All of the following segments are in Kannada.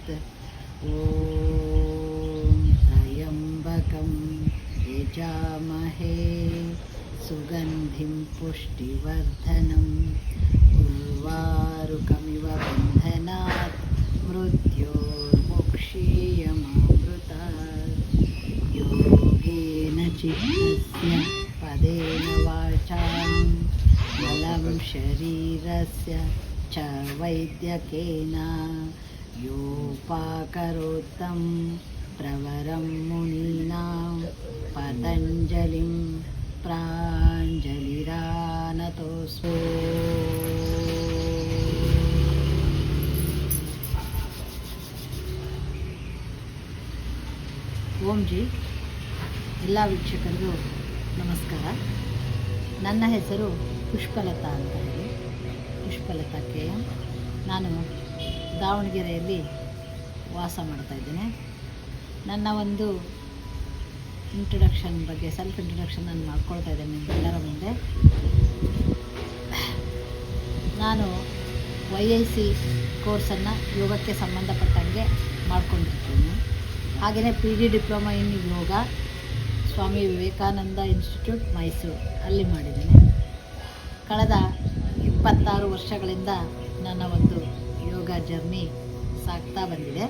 ॐ त्र्यम्बकं यजामहे सुगन्धिं पुष्टिवर्धनम् उर्वारुकमिव बन्धनात् मृत्योर्मुक्षीयमामृतात् योगेन चित्तस्य पदेन वाचां बलं शरीरस्य च वैद्यकेन योपाकरोत्तं प्रवरं मुनीनां पतञ्जलिं प्राञ्जलिरानतोऽस्मि। ಓಂ ಜಿ ಎಲ್ಲ ವೀಕ್ಷಕರಿಗೂ ನಮಸ್ಕಾರ. ನನ್ನ ಹೆಸರು ಪುಷ್ಪಲತಾ ಅಂತ ಹೇಳಿ, ಪುಷ್ಪಲತಾ ಕೆ ಎಂ. ನಾನು ದಾವಣಗೆರೆಯಲ್ಲಿ ವಾಸ ಮಾಡ್ತಾಯಿದ್ದೇನೆ. ನನ್ನ ಒಂದು ಇಂಟ್ರೊಡಕ್ಷನ್ ಬಗ್ಗೆ ಸೆಲ್ಫ್ ಇಂಟ್ರೊಡಕ್ಷನ್ ನಾನು ಮಾಡ್ಕೊಳ್ತಾ ಇದ್ದೇನೆ ನಿಮ್ಮೆಲ್ಲರ ಮುಂದೆ. ನಾನು YIC ಕೋರ್ಸನ್ನು ಯೋಗಕ್ಕೆ ಸಂಬಂಧಪಟ್ಟಂಗೆ ಮಾಡ್ಕೊಂಡಿರ್ತೀನಿ. ಹಾಗೆಯೇ PD diploma in yoga Swami Vivekananda Institute Mysuru ಅಲ್ಲಿ ಮಾಡಿದ್ದೇನೆ. ಕಳೆದ 26 ವರ್ಷಗಳಿಂದ ನನ್ನ ಒಂದು ಯೋಗ ಜರ್ನಿ ಸಾಗ್ತಾ ಬಂದಿದೆ.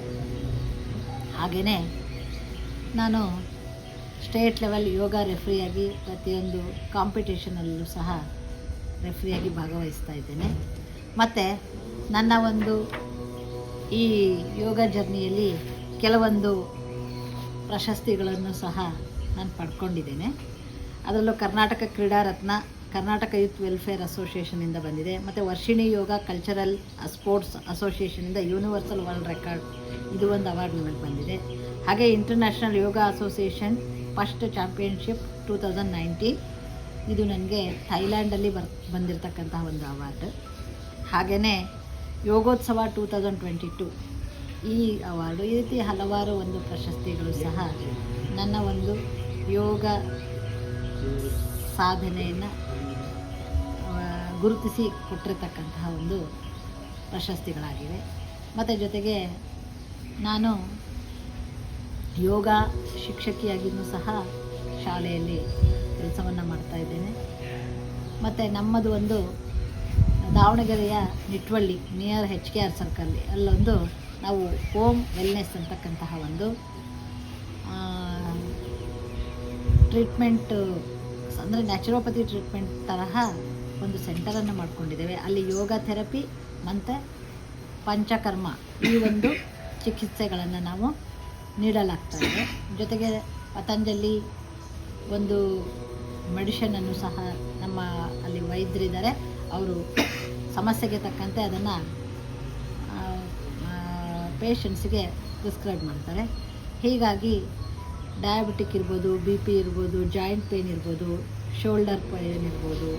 ಹಾಗೆಯೇ ನಾನು ಸ್ಟೇಟ್ ಲೆವೆಲ್ ಯೋಗ ರೆಫ್ರಿಯಾಗಿ ಪ್ರತಿಯೊಂದು ಕಾಂಪಿಟೇಷನಲ್ಲೂ ಸಹ ರೆಫ್ರಿಯಾಗಿ ಭಾಗವಹಿಸ್ತಾ ಇದ್ದೇನೆ. ಮತ್ತು ನನ್ನ ಒಂದು ಈ ಯೋಗ ಜರ್ನಿಯಲ್ಲಿ ಕೆಲವೊಂದು ಪ್ರಶಸ್ತಿಗಳನ್ನು ಸಹ ನಾನು ಪಡ್ಕೊಂಡಿದ್ದೇನೆ. ಅದರಲ್ಲೂ ಕರ್ನಾಟಕ ಕ್ರೀಡಾ ರತ್ನ, ಕರ್ನಾಟಕ ಯೂತ್ ವೆಲ್ಫೇರ್ ಅಸೋಸಿಯೇಷನಿಂದ ಬಂದಿದೆ. ಮತ್ತು ವರ್ಷಿಣಿ ಯೋಗ ಕಲ್ಚರಲ್ ಸ್ಪೋರ್ಟ್ಸ್ ಅಸೋಸಿಯೇಷನಿಂದ ಯೂನಿವರ್ಸಲ್ ವರ್ಲ್ಡ್ ರೆಕಾರ್ಡ್ ಇದು ಒಂದು ಅವಾರ್ಡ್ ನನಗೆ ಬಂದಿದೆ. ಹಾಗೆ international Yoga association first championship 2019 ಇದು ನನಗೆ ಥೈಲ್ಯಾಂಡಲ್ಲಿ ಬಂದಿರತಕ್ಕಂತಹ ಒಂದು ಅವಾರ್ಡ್. ಹಾಗೆಯೇ ಯೋಗೋತ್ಸವ 2022 ಈ ಅವಾರ್ಡು, ಈ ರೀತಿ ಹಲವಾರು ಒಂದು ಪ್ರಶಸ್ತಿಗಳು ಸಹ ನನ್ನ ಒಂದು ಯೋಗ ಸಾಧನೆಯನ್ನು ಗುರುತಿಸಿ ಕೊಟ್ಟಿರತಕ್ಕಂತಹ ಒಂದು ಪ್ರಶಸ್ತಿಗಳಾಗಿವೆ. ಮತ್ತು ಜೊತೆಗೆ ನಾನು ಯೋಗ ಶಿಕ್ಷಕಿಯಾಗಿಯೂ ಸಹ ಶಾಲೆಯಲ್ಲಿ ಕೆಲಸವನ್ನು ಮಾಡ್ತಾಯಿದ್ದೇನೆ. ಮತ್ತು ನಮ್ಮದು ಒಂದು ದಾವಣಗೆರೆಯ ನಿಟ್ವಳ್ಳಿ ನಿಯರ್ HKR ಸರ್ಕಲ್ ಅಲ್ಲೊಂದು ನಾವು ಹೋಮ್ ವೆಲ್ನೆಸ್ ಅಂತಕ್ಕಂತಹ ಒಂದು ಟ್ರೀಟ್ಮೆಂಟ್ ಅಂದರೆ ನ್ಯಾಚುರೋಪತಿ ಟ್ರೀಟ್ಮೆಂಟ್ ತರಹ ಒಂದು ಸೆಂಟರನ್ನು ಮಾಡ್ಕೊಂಡಿದ್ದೇವೆ. ಅಲ್ಲಿ ಯೋಗ ಥೆರಪಿ ಮತ್ತು ಪಂಚಕರ್ಮ ಈ ಒಂದು ಚಿಕಿತ್ಸೆಗಳನ್ನು ನಾವು ನೀಡಲಾಗ್ತಾಯಿದೆ. ಜೊತೆಗೆ ಪತಂಜಲಿ ಒಂದು ಮೆಡಿಷನನ್ನು ಸಹ ನಮ್ಮ ಅಲ್ಲಿ ವೈದ್ಯರಿದ್ದಾರೆ, ಅವರು ಸಮಸ್ಯೆಗೆ ತಕ್ಕಂತೆ ಅದನ್ನು ಪೇಷಂಟ್ಸಿಗೆ ಪ್ರಿಸ್ಕ್ರೈಬ್ ಮಾಡ್ತಾರೆ. ಹೀಗಾಗಿ ಡಯಾಬಿಟಿಕ್ ಇರ್ಬೋದು, BP ಇರ್ಬೋದು, ಜಾಯಿಂಟ್ ಪೇಯ್ನ್ ಇರ್ಬೋದು, ಶೋಲ್ಡರ್ ಪೇಯ್ನ್ ಇರ್ಬೋದು,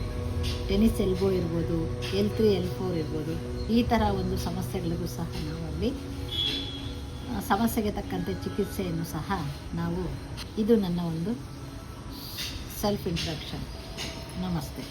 ಟೆನಿಸ್ ಎಲ್ಬೋ ಇರ್ಬೋದು, L3 L4 ಇರ್ಬೋದು, ಈ ಥರ ಒಂದು ಸಮಸ್ಯೆಗಳಿಗೂ ಸಹ ನಾವು ಅಲ್ಲಿ ಸಮಸ್ಯೆಗೆ ತಕ್ಕಂತೆ ಚಿಕಿತ್ಸೆಯನ್ನು ಸಹ ನಾವು ಇದು ನನ್ನ ಒಂದು ಸೆಲ್ಫ್ ಇಂಟ್ರೊಡಕ್ಷನ್. ನಮಸ್ತೆ.